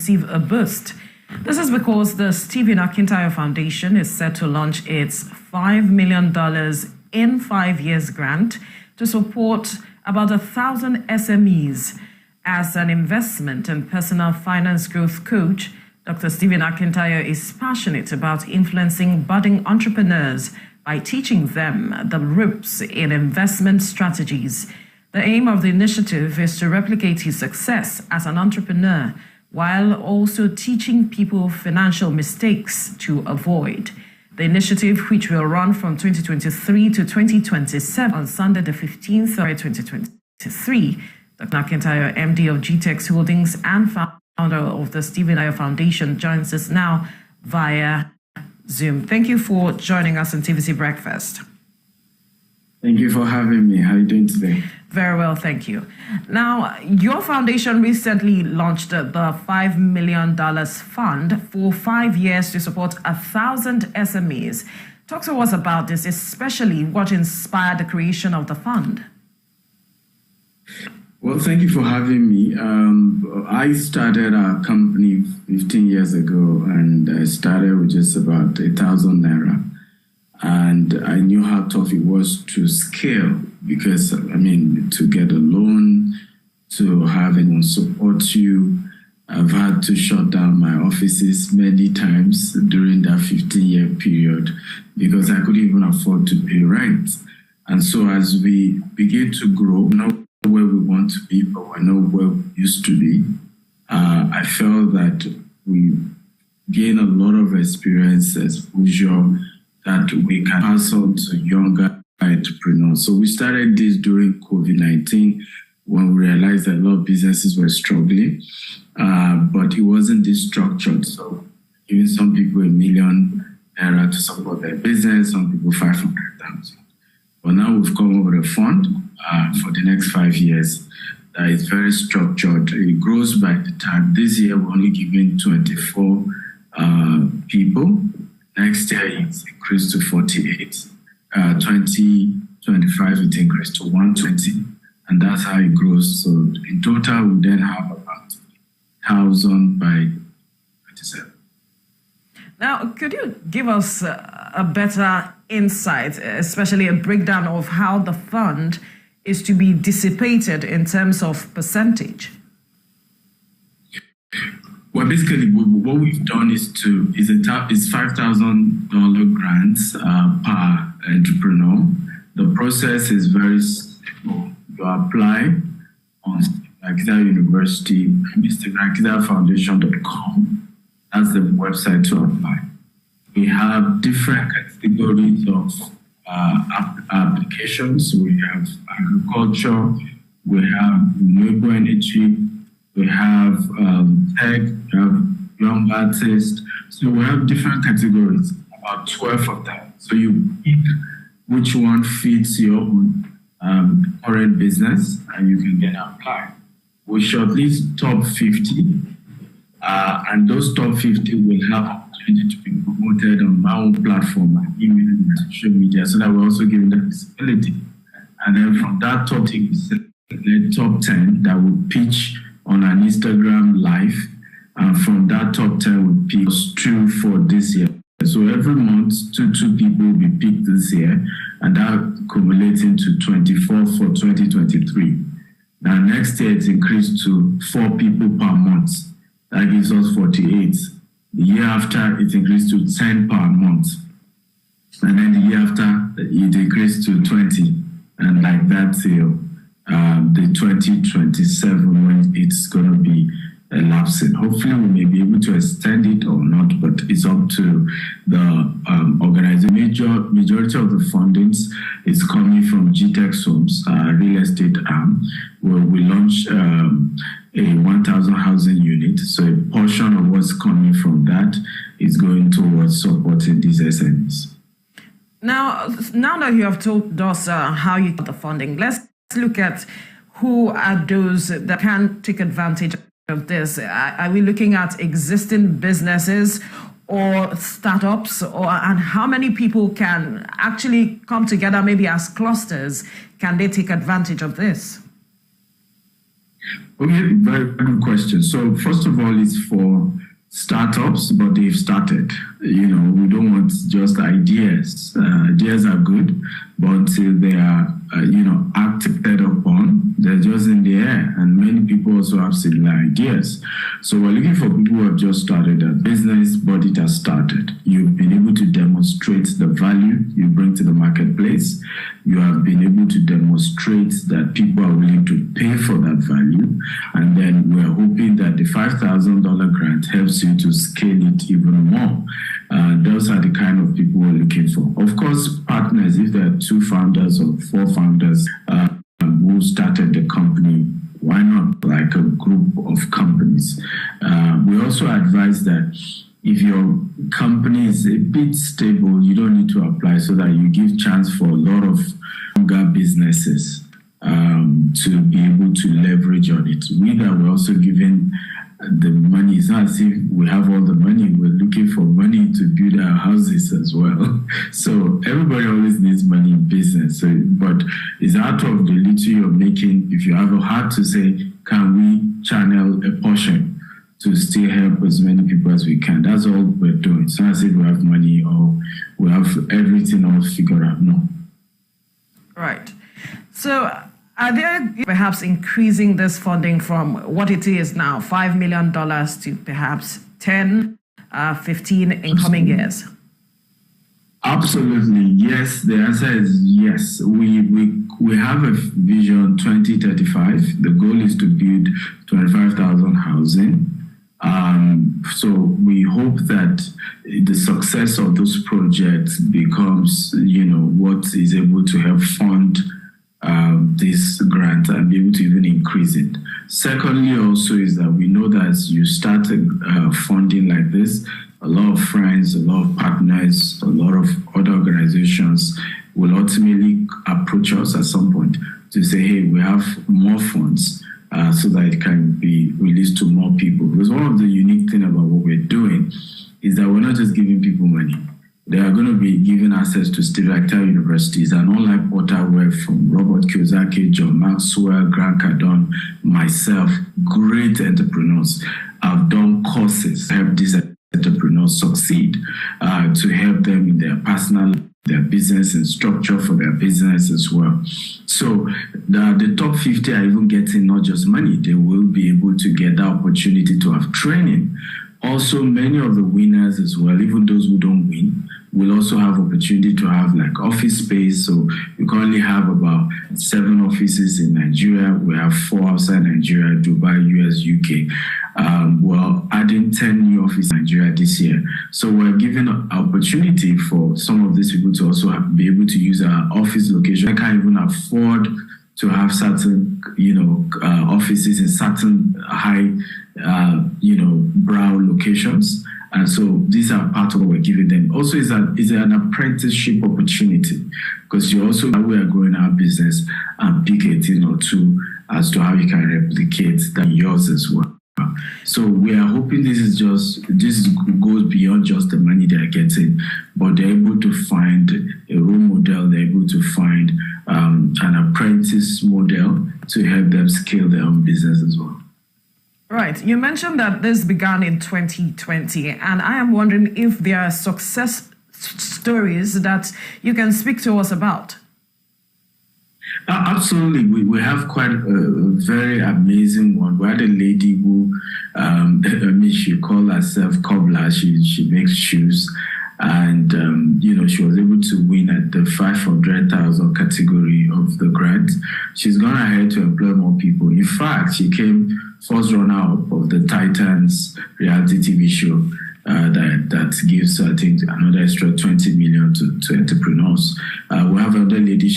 receive a boost. This is because the Stephen AKINTAYO Foundation is set to launch its $5 million in 5 years grant to support about 1,000 SMEs. As an investment and personal finance growth coach, Dr. Stephen AKINTAYO is passionate about influencing budding entrepreneurs by teaching them the ropes in investment strategies. The aim of the initiative is to replicate his success as an entrepreneur while also teaching people financial mistakes to avoid. The initiative, which will run from 2023 to 2027 on Sunday the 15th of 2023, Dr. AKINTAYO, MD of GTEX Holdings and founder of the Stephen AKINTAYO Foundation, joins us now via Zoom. Thank you for joining us on TVC Breakfast. Thank you for having me. How are you doing today? Very well, thank you. Now, your foundation recently launched the $5 million fund for 5 years to support 1,000 SMEs. Talk to us about this, especially what inspired the creation of the fund. Well, thank you for having me. I started our company 15 years ago, and I started with just about 1,000 naira. And I knew how tough it was to scale because, to get a loan, to have anyone support you. I've had to shut down my offices many times during that 15-year period because I couldn't even afford to pay rent. And so as we begin to grow, we're not where we want to be, but we're not where we used to be. I felt that we gain a lot of experience, exposure, that we can pass on to younger entrepreneurs. So we started this during COVID-19 when we realized that a lot of businesses were struggling, but it wasn't this structured. So giving some people $1 million to support their business, some people 500,000. But now we've come up with a fund for the next 5 years that is very structured. It grows by the time. This year we're only giving 24 people. Next year, it's increased to 48. 2025, it increased to 120. And that's how it grows. So in total, we then have about 1,000 by 27. Now, could you give us a better insight, especially a breakdown of how the fund is to be dissipated in terms of percentage? Well, basically, what we've done is $5,000 grants per entrepreneur. The process is very simple. You apply on Akita University, MrAkitaFoundation.com. That's the website to apply. We have different categories of applications. We have agriculture, we have renewable energy, we have tech, we have young artists. So we have different categories, about 12 of them. So you pick which one fits your own current business and you can get applied. We shortlist top 50 and those top 50 will have opportunity to be promoted on my own platform, my email and social media, so that we're also giving them visibility. And then from that top 10, the top 10 that will pitch on an Instagram live, and from that top 10 will pick 2 for this year. So every month, two people will be picked this year, and that accumulating to 24 for 2023. Now next year it's increased to 4 people per month. That gives us 48. The year after it increased to 10 per month. And then the year after it increased to 20. And like that till the 2027 when it's going to be elapsing. Hopefully we may be able to extend it or not, but it's up to the organization. Majority of the fundings is coming from GTEX Homes, real estate arm, where we launched a 1,000 housing unit. So a portion of what's coming from that is going towards supporting these SMEs. Now that you have told us how you got the funding, let's look at who are those that can take advantage of this. Are we looking at existing businesses or startups, and how many people can actually come together, maybe as clusters? Can they take advantage of this? Okay, very good question. So first of all, it's for startups, but they've started. We don't want just ideas. Ideas are good, but until they are, acted upon, they're just in the air. And many people also have similar ideas. So we're looking for people who have just started a business, but it has started. You've been able to demonstrate the value you bring to the marketplace. You have been able to demonstrate that people are willing to pay for that value. And then we're hoping that the $5,000 grant helps you to scale it even more. Those are the kind of people we're looking for. Of course, partners, if there are 2 founders or 4 founders who started the company, why not like a group of companies? We also advise that if your company is a bit stable, you don't need to apply, so that you give chance for a lot of younger businesses to be able to leverage on it. We're also giving the money. It's not as if we have all the money. We're looking for money to build our houses as well. So everybody always needs money in business. But it's out of the little you're making. If you have a heart to say, can we channel a portion to still help as many people as we can? That's all we're doing. It's not as if we have money or we have everything all figured out. No. Right. So are there perhaps increasing this funding from what it is now, $5 million to perhaps 10, 15 in coming years? Absolutely, yes. The answer is yes. We have a vision 2035. The goal is to build 25,000 housing. So we hope that the success of those projects becomes, what is able to help fund this grant and be able to even increase it. Secondly, also is that we know that as you start funding like this, a lot of friends, a lot of partners, a lot of other organizations will ultimately approach us at some point to say, hey, we have more funds so that it can be released to more people. Because one of the unique things about what we're doing is that we're not just giving people money. They are going to be given access to state-of-the-art universities, and unlike portal where from Robert Kiyosaki, John Maxwell, Grant Cardone, myself, great entrepreneurs have done courses to help these entrepreneurs succeed, to help them in their personal, their business and structure for their business as well. So the top 50 are even getting not just money, they will be able to get the opportunity to have training. Also, many of the winners as well, even those who don't win, will also have opportunity to have like office space. So we currently have about 7 offices in Nigeria. We have 4 outside Nigeria, Dubai, US, UK. We're adding 10 new offices in Nigeria this year. So we're giving an opportunity for some of these people to also be able to use our office location. I can't even afford to have certain, offices in certain high, brow locations. And so these are part of what we're giving them. Also, is an apprenticeship opportunity, because you also, we are growing our business and pick a thing or two as to how you can replicate that yours as well. So we are hoping this goes beyond just the money they're getting, but they're able to find a role model, they're able to find an apprentice model to help them scale their own business as well. Right. You mentioned that this began in 2020, and I am wondering if there are success stories that you can speak to us about. Absolutely. We have quite a very amazing one. We had a lady who, she called herself cobbler. She makes shoes. And, she was able to win at the 500,000 category of the grant. She's gone ahead to employ more people. In fact, she came first runner-up of the Titans reality TV show that gives, I think, another extra 20 million to entrepreneurs. We have another lady.